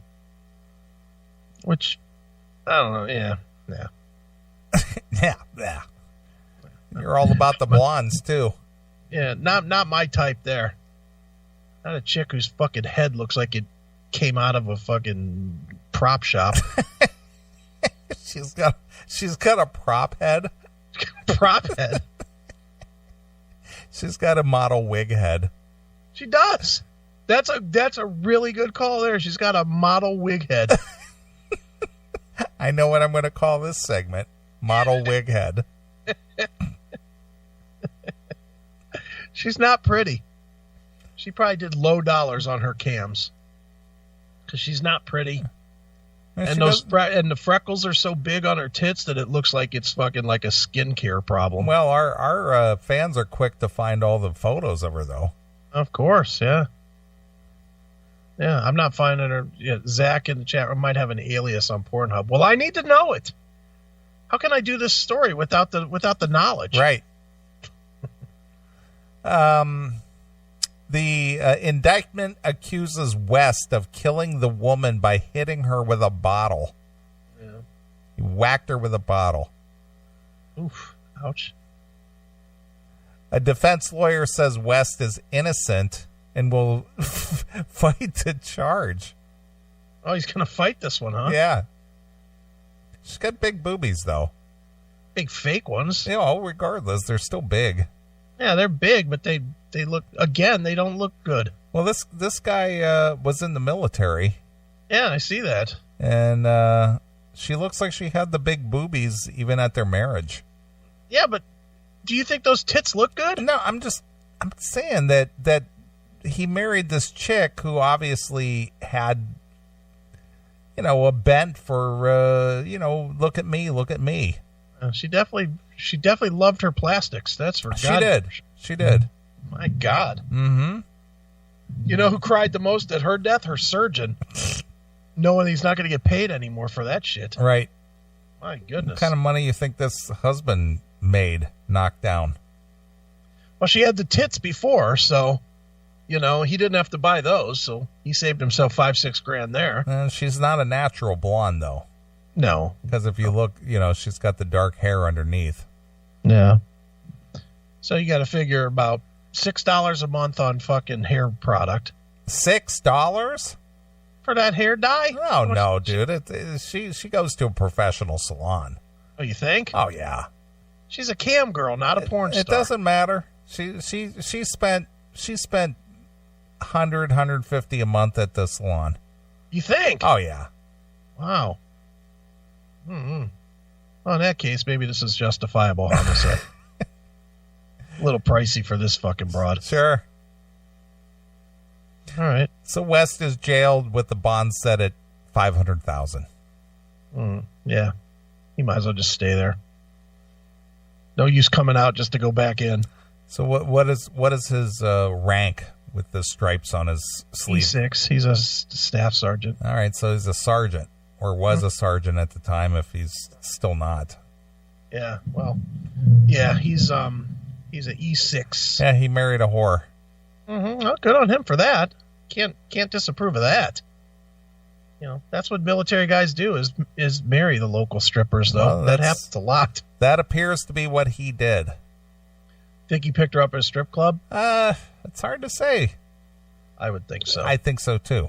[SPEAKER 2] Which, I don't know. Yeah.
[SPEAKER 1] Yeah. You're all about the blondes too.
[SPEAKER 2] Yeah, not my type there. Not a chick whose fucking head looks like it came out of a fucking prop shop.
[SPEAKER 1] She's got a prop head.
[SPEAKER 2] Prop head.
[SPEAKER 1] She's got a model wig head.
[SPEAKER 2] She does. That's a really good call there. She's got a model wig head.
[SPEAKER 1] I know what I'm going to call this segment. Model wig head.
[SPEAKER 2] She's not pretty. She probably did low dollars on her cams. Because she's not pretty. And the freckles are so big on her tits that it looks like it's fucking like a skincare problem.
[SPEAKER 1] Well, our fans are quick to find all the photos of her, though.
[SPEAKER 2] Of course, yeah. Yeah, I'm not finding her. Yeah, Zach in the chat room might have an alias on Pornhub. Well, I need to know it. How can I do this story without the knowledge?
[SPEAKER 1] Right. The indictment accuses West of killing the woman by hitting her with a bottle. Yeah. He whacked her with a bottle.
[SPEAKER 2] Oof. Ouch.
[SPEAKER 1] A defense lawyer says West is innocent and will fight the charge.
[SPEAKER 2] Oh, he's going to fight this one, huh?
[SPEAKER 1] Yeah. She's got big boobies, though.
[SPEAKER 2] Big fake ones.
[SPEAKER 1] You know, regardless, they're still big.
[SPEAKER 2] Yeah, they're big, but they look, again, they don't look good.
[SPEAKER 1] Well, this guy was in the military.
[SPEAKER 2] Yeah, I see that.
[SPEAKER 1] And she looks like she had the big boobies even at their marriage.
[SPEAKER 2] Yeah, but do you think those tits look good?
[SPEAKER 1] No, I'm saying that he married this chick who obviously had, a bent for, look at me. She
[SPEAKER 2] definitely loved her plastics. That's for God.
[SPEAKER 1] She did.
[SPEAKER 2] My God.
[SPEAKER 1] Mm-hmm.
[SPEAKER 2] You know who cried the most at her death? Her surgeon. Knowing he's not going to get paid anymore for that shit.
[SPEAKER 1] Right.
[SPEAKER 2] My goodness.
[SPEAKER 1] What kind of money you think this husband made knocked down?
[SPEAKER 2] Well, she had the tits before, so, he didn't have to buy those, so he saved himself $5-6 grand there.
[SPEAKER 1] She's not a natural blonde, though.
[SPEAKER 2] No.
[SPEAKER 1] Because if you look, she's got the dark hair underneath.
[SPEAKER 2] Yeah. So you got to figure about $6 a month on fucking hair product.
[SPEAKER 1] $6?
[SPEAKER 2] For that hair dye?
[SPEAKER 1] Oh, no, dude. She goes to a professional salon.
[SPEAKER 2] Oh, you think?
[SPEAKER 1] Oh, yeah.
[SPEAKER 2] She's a cam girl, not a porn star.
[SPEAKER 1] It doesn't matter. She spent $100, $150 a month at the salon.
[SPEAKER 2] You think?
[SPEAKER 1] Oh, yeah.
[SPEAKER 2] Wow. Mm-hmm. Well, in that case, maybe this is justifiable homicide. A little pricey for this fucking broad.
[SPEAKER 1] Sure.
[SPEAKER 2] All right.
[SPEAKER 1] So West is jailed with the bond set at $500,000.
[SPEAKER 2] Yeah. He might as well just stay there. No use coming out just to go back in.
[SPEAKER 1] So what is his rank with the stripes on his sleeve?
[SPEAKER 2] E6. He's a staff sergeant.
[SPEAKER 1] All right, so he's a sergeant, or was a sergeant at the time, if he's still not.
[SPEAKER 2] Yeah. Well. Yeah. He's an E6.
[SPEAKER 1] Yeah, he married a whore.
[SPEAKER 2] Mm-hmm. Well, good on him for that. Can't disapprove of that. That's what military guys do is marry the local strippers, though. Well, that happens a lot.
[SPEAKER 1] That appears to be what he did.
[SPEAKER 2] Think he picked her up at a strip club?
[SPEAKER 1] It's hard to say.
[SPEAKER 2] I would think so.
[SPEAKER 1] I think so too.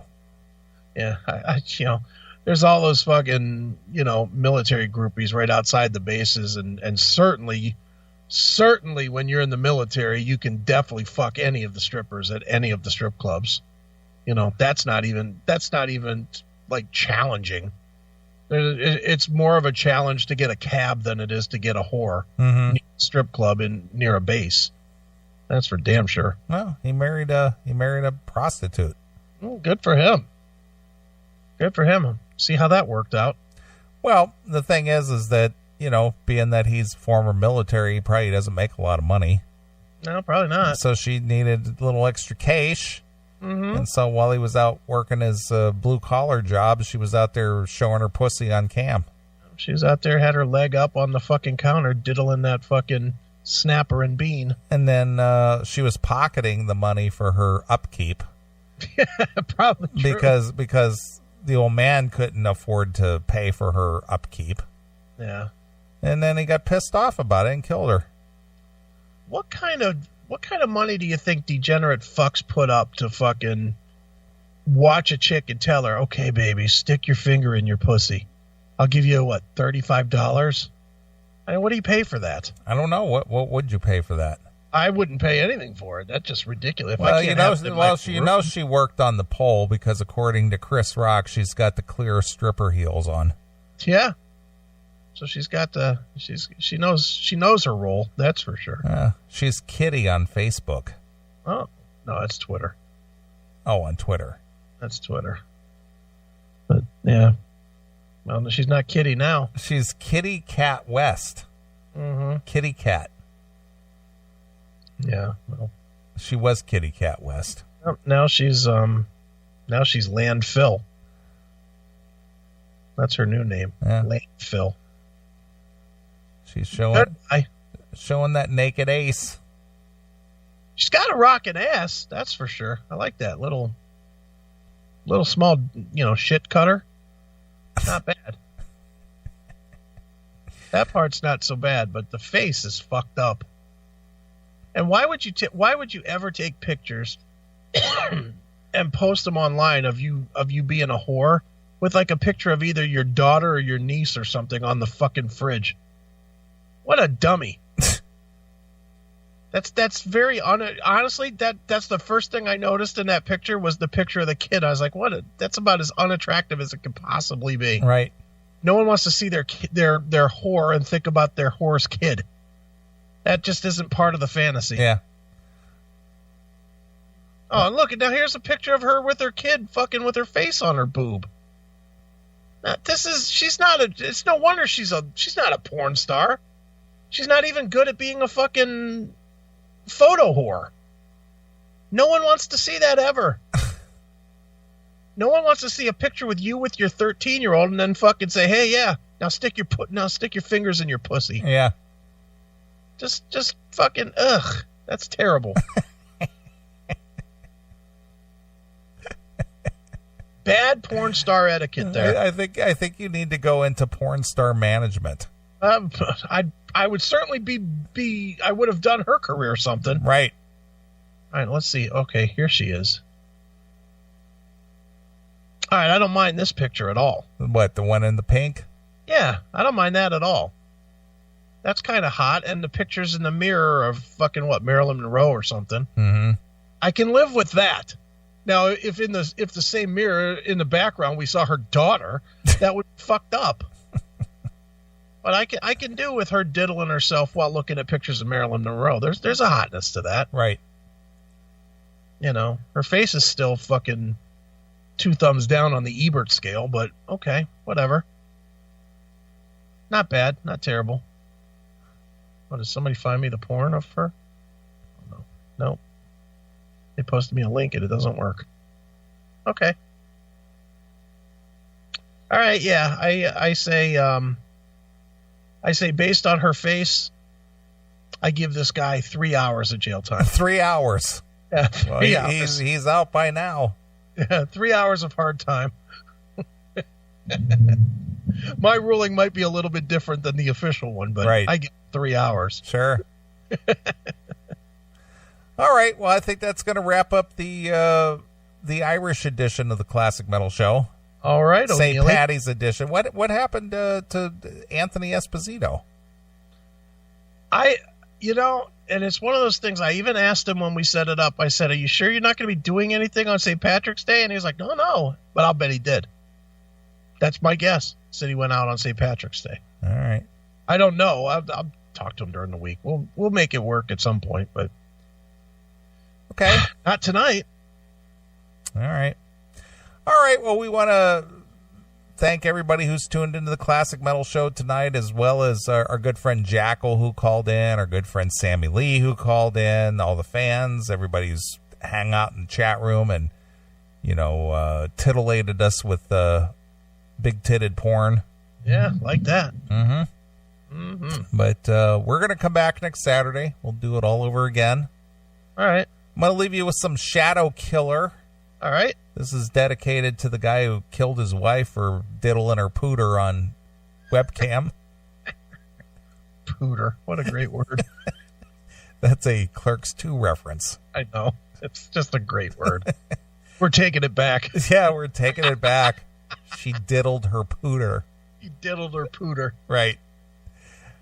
[SPEAKER 2] Yeah, there's all those fucking, military groupies right outside the bases, and certainly when you're in the military, you can definitely fuck any of the strippers at any of the strip clubs. That's not even like challenging. It's more of a challenge to get a cab than it is to get a whore.
[SPEAKER 1] Mm-hmm.
[SPEAKER 2] Strip club near a base. That's for damn sure.
[SPEAKER 1] Well, he married a prostitute.
[SPEAKER 2] Well, good for him. Good for him. See how that worked out.
[SPEAKER 1] Well, the thing is that, being that he's former military, he probably doesn't make a lot of money.
[SPEAKER 2] No, probably not.
[SPEAKER 1] So she needed a little extra cash.
[SPEAKER 2] Mm-hmm.
[SPEAKER 1] And so while he was out working his blue-collar job, she was out there showing her pussy on cam.
[SPEAKER 2] She was out there, had her leg up on the fucking counter, diddling that fucking snapper and bean.
[SPEAKER 1] And then she was pocketing the money for her upkeep.
[SPEAKER 2] Probably true.
[SPEAKER 1] Because the old man couldn't afford to pay for her upkeep.
[SPEAKER 2] Yeah.
[SPEAKER 1] And then he got pissed off about it and killed her.
[SPEAKER 2] What kind of money do you think degenerate fucks put up to fucking watch a chick and tell her, okay, baby, stick your finger in your pussy. I'll give you, what, $35? I mean, what do you pay for that?
[SPEAKER 1] I don't know. What would you pay for that?
[SPEAKER 2] I wouldn't pay anything for it. That's just ridiculous.
[SPEAKER 1] She worked on the pole because according to Chris Rock, she's got the clear stripper heels on.
[SPEAKER 2] Yeah. So she's got she knows her role. That's for sure.
[SPEAKER 1] She's Kitty on Facebook.
[SPEAKER 2] Oh, no, that's Twitter.
[SPEAKER 1] Oh, on Twitter.
[SPEAKER 2] That's Twitter. But yeah. Well, she's not Kitty now.
[SPEAKER 1] She's Kitty Cat West.
[SPEAKER 2] Mm-hmm.
[SPEAKER 1] Kitty Cat.
[SPEAKER 2] Yeah. Well,
[SPEAKER 1] she was Kitty Cat West.
[SPEAKER 2] Now she's Landfill. That's her new name.
[SPEAKER 1] Yeah.
[SPEAKER 2] Landfill.
[SPEAKER 1] She's showing that naked ace.
[SPEAKER 2] She's got a rockin' ass, that's for sure. I like that little small, shit cutter. Not bad. That part's not so bad, but the face is fucked up. And why would you ever take pictures and post them online of you being a whore with like a picture of either your daughter or your niece or something on the fucking fridge? What a dummy. That's very honestly, that's the first thing I noticed in that picture was the picture of the kid. I was like, that's about as unattractive as it could possibly be.
[SPEAKER 1] Right.
[SPEAKER 2] No one wants to see their whore and think about their whore's kid. That just isn't part of the fantasy.
[SPEAKER 1] Yeah.
[SPEAKER 2] Oh, and look, now here's a picture of her with her kid fucking with her face on her boob. Now, it's no wonder she's not a porn star. She's not even good at being a fucking photo whore. No one wants to see that ever. No one wants to see a picture with you with your 13-year-old and then fucking say, "Hey, yeah, now stick your fingers in your pussy."
[SPEAKER 1] Yeah.
[SPEAKER 2] Just fucking ugh. That's terrible. Bad porn star etiquette there.
[SPEAKER 1] I think you need to go into porn star management.
[SPEAKER 2] I would certainly be I would have done her career or something.
[SPEAKER 1] Right.
[SPEAKER 2] All right, let's see. Okay, here she is. All right, I don't mind this picture at all.
[SPEAKER 1] What, the one in the pink?
[SPEAKER 2] Yeah, I don't mind that at all. That's kind of hot, and the pictures in the mirror of fucking Marilyn Monroe or something.
[SPEAKER 1] Mm-hmm.
[SPEAKER 2] I can live with that. Now, if the same mirror in the background we saw her daughter, that would be fucked up. But I can do with her diddling herself while looking at pictures of Marilyn Monroe. There's a hotness to that.
[SPEAKER 1] Right.
[SPEAKER 2] Her face is still fucking 2 thumbs down on the Ebert scale, but okay, whatever. Not bad, not terrible. What, did somebody find me the porn of her? Oh, no. Nope. They posted me a link and it doesn't work. Okay. All right, yeah. I say based on her face, I give this guy 3 hours of jail time.
[SPEAKER 1] 3 hours.
[SPEAKER 2] Yeah, 3 hours.
[SPEAKER 1] He's out by now.
[SPEAKER 2] Yeah, 3 hours of hard time. My ruling might be a little bit different than the official one, but right. I get 3 hours.
[SPEAKER 1] Sure. All right. Well, I think that's going to wrap up the Irish edition of the Classic Metal Show.
[SPEAKER 2] All right,
[SPEAKER 1] St. Patty's edition. What happened to Anthony Esposito?
[SPEAKER 2] And it's one of those things. I even asked him when we set it up. I said, "Are you sure you're not going to be doing anything on St. Patrick's Day?" And he was like, "No." But I'll bet he did. That's my guess. Said he went out on St. Patrick's Day.
[SPEAKER 1] All right.
[SPEAKER 2] I don't know. I'll talk to him during the week. We'll make it work at some point, but
[SPEAKER 1] okay,
[SPEAKER 2] not tonight.
[SPEAKER 1] All right. Well, we want to thank everybody who's tuned into the Classic Metal Show tonight, as well as our good friend Jackal who called in, our good friend Sammy Lee who called in, all the fans, everybody who's hang out in the chat room and, titillated us with big-titted porn.
[SPEAKER 2] Yeah, like that.
[SPEAKER 1] But we're going to come back next Saturday. We'll do it all over again.
[SPEAKER 2] All right.
[SPEAKER 1] I'm going to leave you with some Shadow Killer.
[SPEAKER 2] All right.
[SPEAKER 1] This is dedicated to the guy who killed his wife for diddling her pooter on webcam.
[SPEAKER 2] Pooter. What a great word.
[SPEAKER 1] That's a Clerks 2 reference.
[SPEAKER 2] I know. It's just a great word. We're taking it back.
[SPEAKER 1] Yeah, we're taking it back. She diddled her pooter.
[SPEAKER 2] You diddled her pooter.
[SPEAKER 1] Right.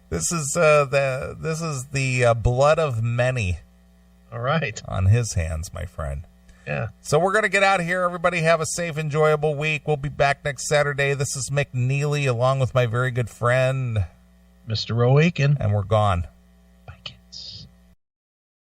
[SPEAKER 1] This is the blood of many.
[SPEAKER 2] All right.
[SPEAKER 1] On his hands, my friend.
[SPEAKER 2] Yeah.
[SPEAKER 1] So we're going to get out of here. Everybody have a safe, enjoyable week. We'll be back next Saturday. This is Mick Neely along with my very good friend,
[SPEAKER 2] Mr. Roe Aiken.
[SPEAKER 1] And we're gone.